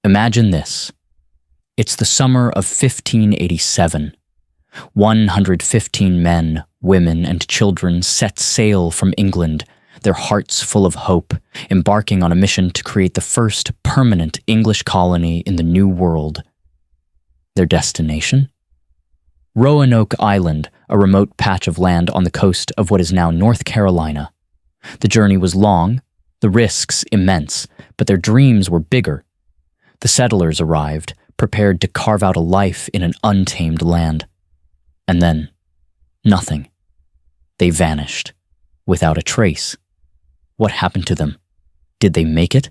Imagine this. It's the summer of 1587. 115 men, women, and children set sail from England, their hearts full of hope, embarking on a mission to create the first permanent English colony in the New World. Their destination? Roanoke Island, a remote patch of land on the coast of what is now North Carolina. The journey was long, the risks immense, but their dreams were bigger. The settlers arrived, prepared to carve out a life in an untamed land. And then, nothing. They vanished, without a trace. What happened to them? Did they make it?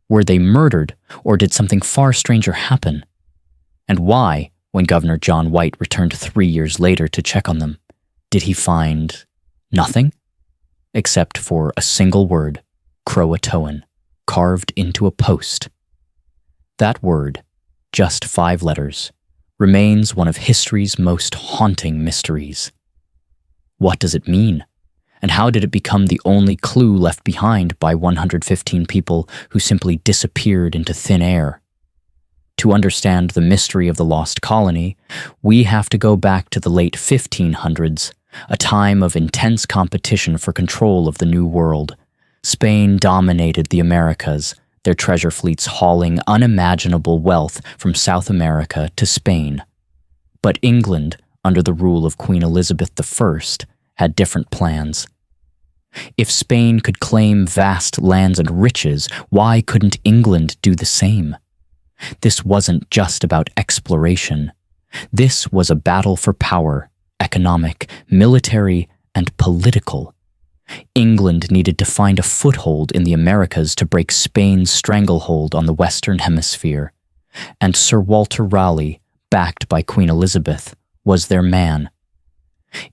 Were they murdered, or did something far stranger happen? And why, when Governor John White returned 3 years later to check on them, did he find nothing? Except for a single word, Croatoan, carved into a post. That word, just 5 letters, remains one of history's most haunting mysteries. What does it mean? And how did it become the only clue left behind by 115 people who simply disappeared into thin air? To understand the mystery of the lost colony, we have to go back to the late 1500s, a time of intense competition for control of the New World. Spain dominated the Americas, their treasure fleets hauling unimaginable wealth from South America to Spain. But England, under the rule of Queen Elizabeth I, had different plans. If Spain could claim vast lands and riches, why couldn't England do the same? This wasn't just about exploration. This was a battle for power, economic, military, and political. England needed to find a foothold in the Americas to break Spain's stranglehold on the Western Hemisphere, and Sir Walter Raleigh, backed by Queen Elizabeth, was their man.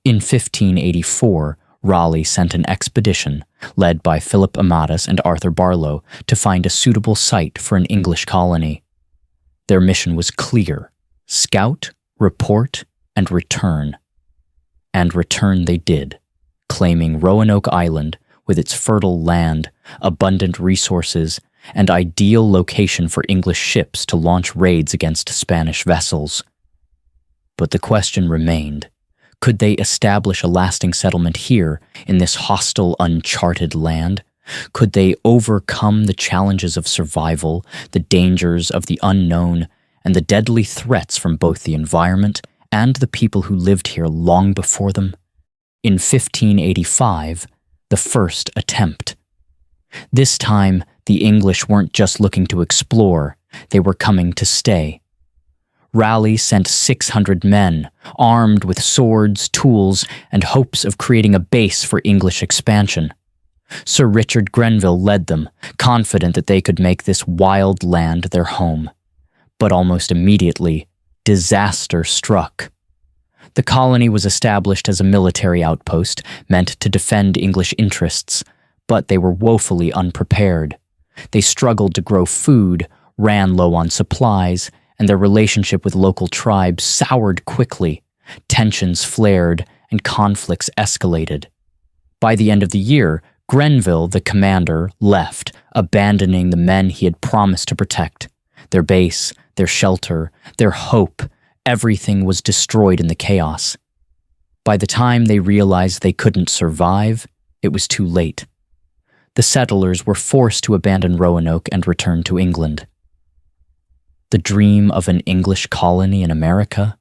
In 1584, Raleigh sent an expedition, led by Philip Amadas and Arthur Barlow, to find a suitable site for an English colony. Their mission was clear: scout, report, and return. And return they did, claiming Roanoke Island with its fertile land, abundant resources, and ideal location for English ships to launch raids against Spanish vessels. But the question remained: could they establish a lasting settlement here in this hostile, uncharted land? Could they overcome the challenges of survival, the dangers of the unknown, and the deadly threats from both the environment and the people who lived here long before them? In 1585, the first attempt. This time, the English weren't just looking to explore, they were coming to stay. Raleigh sent 600 men, armed with swords, tools, and hopes of creating a base for English expansion. Sir Richard Grenville led them, confident that they could make this wild land their home. But almost immediately, disaster struck. The colony was established as a military outpost meant to defend English interests, but they were woefully unprepared. They struggled to grow food, ran low on supplies, and their relationship with local tribes soured quickly. Tensions flared, and conflicts escalated. By the end of the year, Grenville, the commander, left, abandoning the men he had promised to protect. Their base, their shelter, their hope, everything was destroyed in the chaos. By the time they realized they couldn't survive, it was too late. The settlers were forced to abandon Roanoke and return to England. The dream of an English colony in America?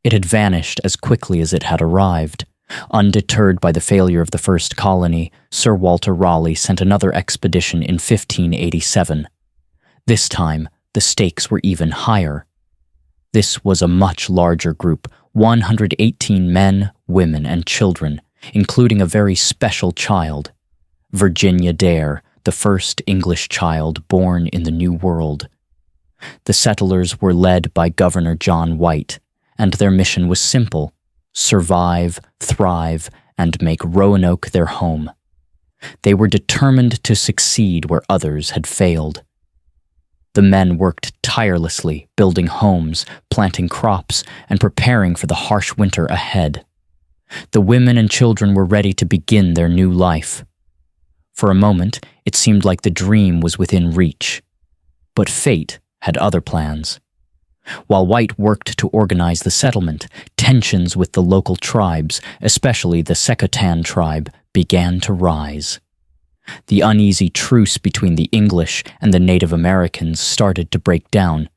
It had vanished as quickly as it had arrived. Undeterred by the failure of the first colony, Sir Walter Raleigh sent another expedition in 1587. This time, the stakes were even higher. This was a much larger group, 118 men, women, and children, including a very special child, Virginia Dare, the first English child born in the New World. The settlers were led by Governor John White, and their mission was simple: survive, thrive, and make Roanoke their home. They were determined to succeed where others had failed. The men worked tirelessly, building homes, planting crops, and preparing for the harsh winter ahead. The women and children were ready to begin their new life. For a moment, it seemed like the dream was within reach. But fate had other plans. While White worked to organize the settlement, tensions with the local tribes, especially the Croatoan tribe, began to rise. The uneasy truce between the English and the Native Americans started to break down.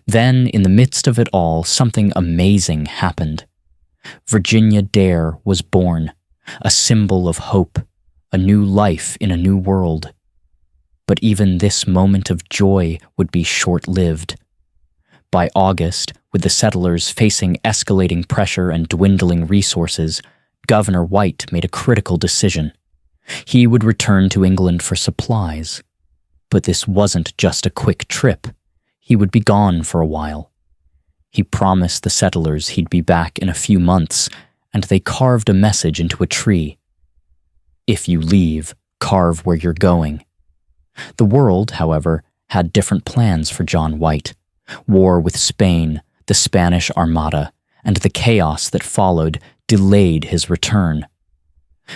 Then, in the midst of it all, something amazing happened. Virginia Dare was born, a symbol of hope, a new life in a new world. But even this moment of joy would be short-lived. By August, with the settlers facing escalating pressure and dwindling resources, Governor White made a critical decision. He would return to England for supplies. But this wasn't just a quick trip. He would be gone for a while. He promised the settlers he'd be back in a few months, and they carved a message into a tree. "If you leave, carve where you're going." The world, however, had different plans for John White. War with Spain, the Spanish Armada, and the chaos that followed delayed his return.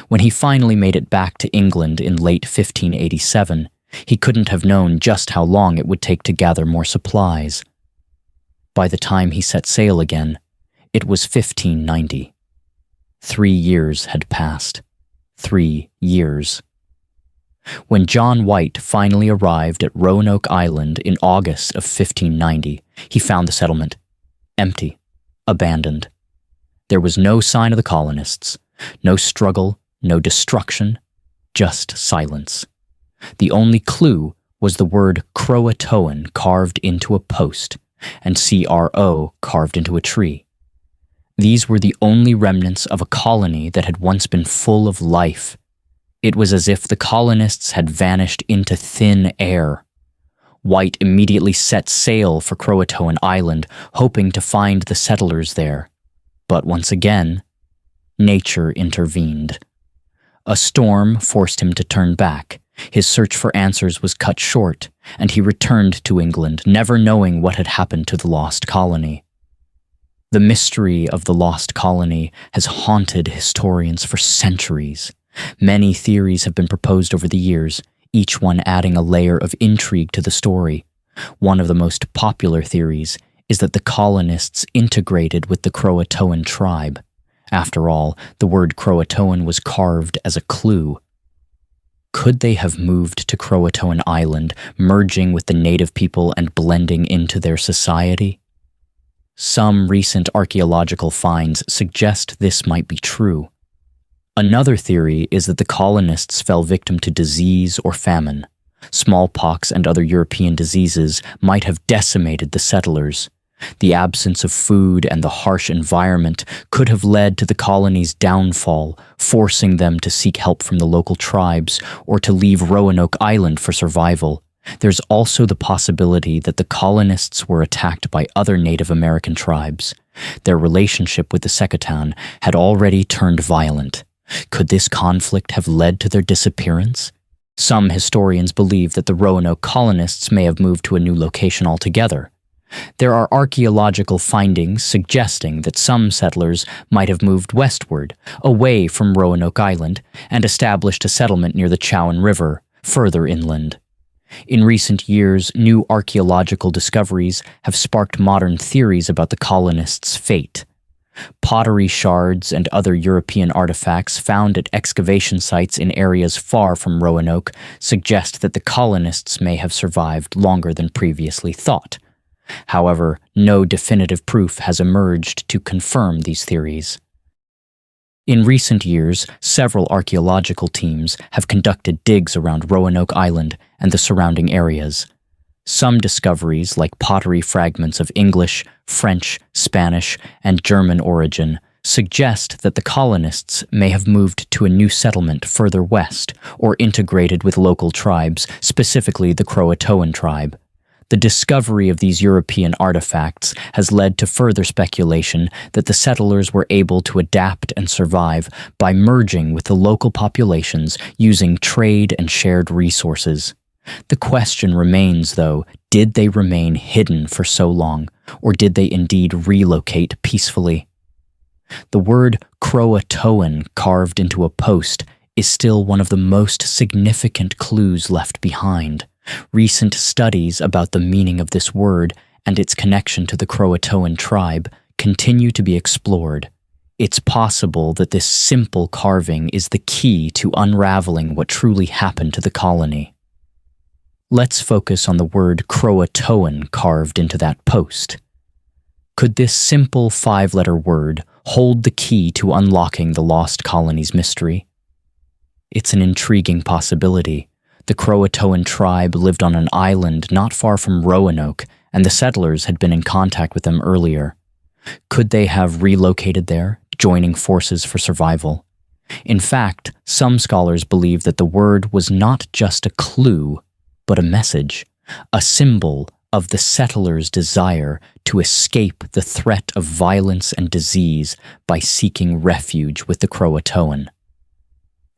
When he finally made it back to England in late 1587, he couldn't have known just how long it would take to gather more supplies. By the time he set sail again, it was 1590. 3 years had passed. 3 years. When John White finally arrived at Roanoke Island in August of 1590, he found the settlement empty, abandoned. There was no sign of the colonists, no struggle, no destruction, just silence. The only clue was the word Croatoan carved into a post and CRO carved into a tree. These were the only remnants of a colony that had once been full of life. It was as if the colonists had vanished into thin air. White immediately set sail for Croatoan Island, hoping to find the settlers there. But once again, nature intervened. A storm forced him to turn back. His search for answers was cut short, and he returned to England, never knowing what had happened to the lost colony. The mystery of the lost colony has haunted historians for centuries. Many theories have been proposed over the years, each one adding a layer of intrigue to the story. One of the most popular theories is that the colonists integrated with the Croatoan tribe. After all, the word Croatoan was carved as a clue. Could they have moved to Croatoan Island, merging with the native people and blending into their society? Some recent archaeological finds suggest this might be true. Another theory is that the colonists fell victim to disease or famine. Smallpox and other European diseases might have decimated the settlers. The absence of food and the harsh environment could have led to the colony's downfall, forcing them to seek help from the local tribes or to leave Roanoke Island for survival. There's also the possibility that the colonists were attacked by other Native American tribes. Their relationship with the Croatoan had already turned violent. Could this conflict have led to their disappearance? Some historians believe that the Roanoke colonists may have moved to a new location altogether. There are archaeological findings suggesting that some settlers might have moved westward, away from Roanoke Island, and established a settlement near the Chowan River, further inland. In recent years, new archaeological discoveries have sparked modern theories about the colonists' fate. Pottery shards and other European artifacts found at excavation sites in areas far from Roanoke suggest that the colonists may have survived longer than previously thought. However, no definitive proof has emerged to confirm these theories. In recent years, several archaeological teams have conducted digs around Roanoke Island and the surrounding areas. Some discoveries, like pottery fragments of English, French, Spanish, and German origin, suggest that the colonists may have moved to a new settlement further west or integrated with local tribes, specifically the Croatoan tribe. The discovery of these European artifacts has led to further speculation that the settlers were able to adapt and survive by merging with the local populations using trade and shared resources. The question remains, though, did they remain hidden for so long, or did they indeed relocate peacefully? The word Croatoan carved into a post is still one of the most significant clues left behind. Recent studies about the meaning of this word and its connection to the Croatoan tribe continue to be explored. It's possible that this simple carving is the key to unraveling what truly happened to the colony. Let's focus on the word Croatoan carved into that post. Could this simple 5-letter word hold the key to unlocking the lost colony's mystery? It's an intriguing possibility. The Croatoan tribe lived on an island not far from Roanoke, and the settlers had been in contact with them earlier. Could they have relocated there, joining forces for survival? In fact, some scholars believe that the word was not just a clue, but a message, a symbol of the settlers' desire to escape the threat of violence and disease by seeking refuge with the Croatoan.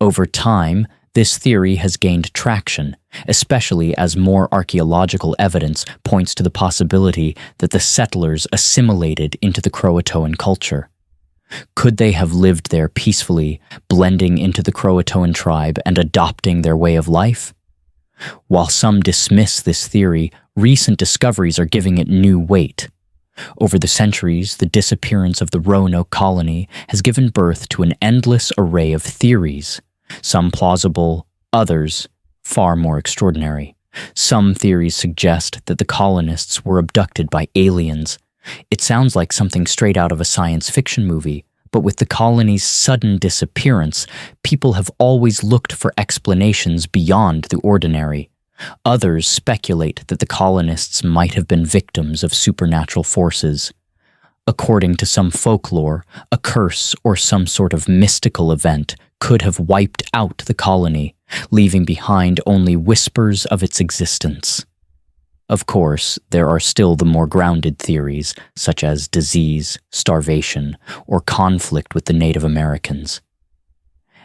Over time, this theory has gained traction, especially as more archaeological evidence points to the possibility that the settlers assimilated into the Croatoan culture. Could they have lived there peacefully, blending into the Croatoan tribe and adopting their way of life? While some dismiss this theory, recent discoveries are giving it new weight. Over the centuries, the disappearance of the Roanoke Colony has given birth to an endless array of theories, some plausible, others far more extraordinary. Some theories suggest that the colonists were abducted by aliens. It sounds like something straight out of a science fiction movie, but with the colony's sudden disappearance, people have always looked for explanations beyond the ordinary. Others speculate that the colonists might have been victims of supernatural forces. According to some folklore, a curse or some sort of mystical event could have wiped out the colony, leaving behind only whispers of its existence. Of course, there are still the more grounded theories, such as disease, starvation, or conflict with the Native Americans.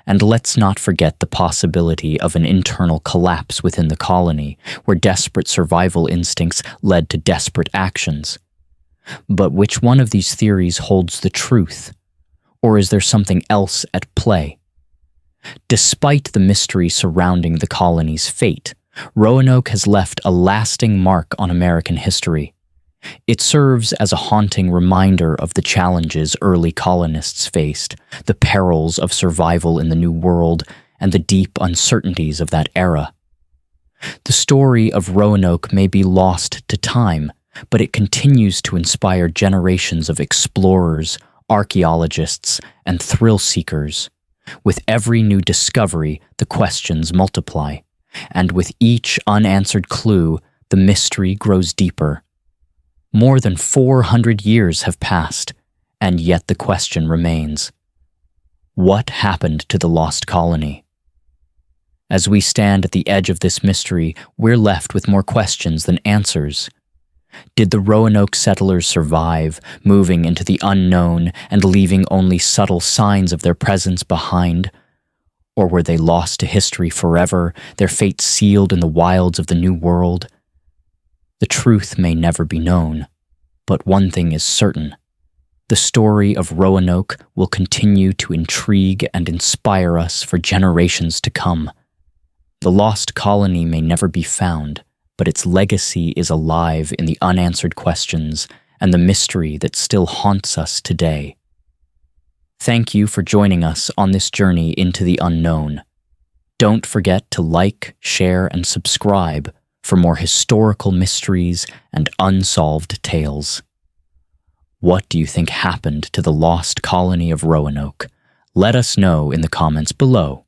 And let's not forget the possibility of an internal collapse within the colony, where desperate survival instincts led to desperate actions. But which one of these theories holds the truth? Or is there something else at play? Despite the mystery surrounding the colony's fate, Roanoke has left a lasting mark on American history. It serves as a haunting reminder of the challenges early colonists faced, the perils of survival in the New World, and the deep uncertainties of that era. The story of Roanoke may be lost to time, but it continues to inspire generations of explorers, archaeologists, and thrill seekers. With every new discovery, the questions multiply, and with each unanswered clue, the mystery grows deeper. More than 400 years have passed, and yet the question remains: what happened to the lost colony? As we stand at the edge of this mystery, we're left with more questions than answers. Did the Roanoke settlers survive, moving into the unknown and leaving only subtle signs of their presence behind? Or were they lost to history forever, their fate sealed in the wilds of the New World? The truth may never be known, but one thing is certain: the story of Roanoke will continue to intrigue and inspire us for generations to come. The lost colony may never be found, but its legacy is alive in the unanswered questions and the mystery that still haunts us today. Thank you for joining us on this journey into the unknown. Don't forget to like, share, and subscribe for more historical mysteries and unsolved tales. What do you think happened to the lost colony of Roanoke? Let us know in the comments below.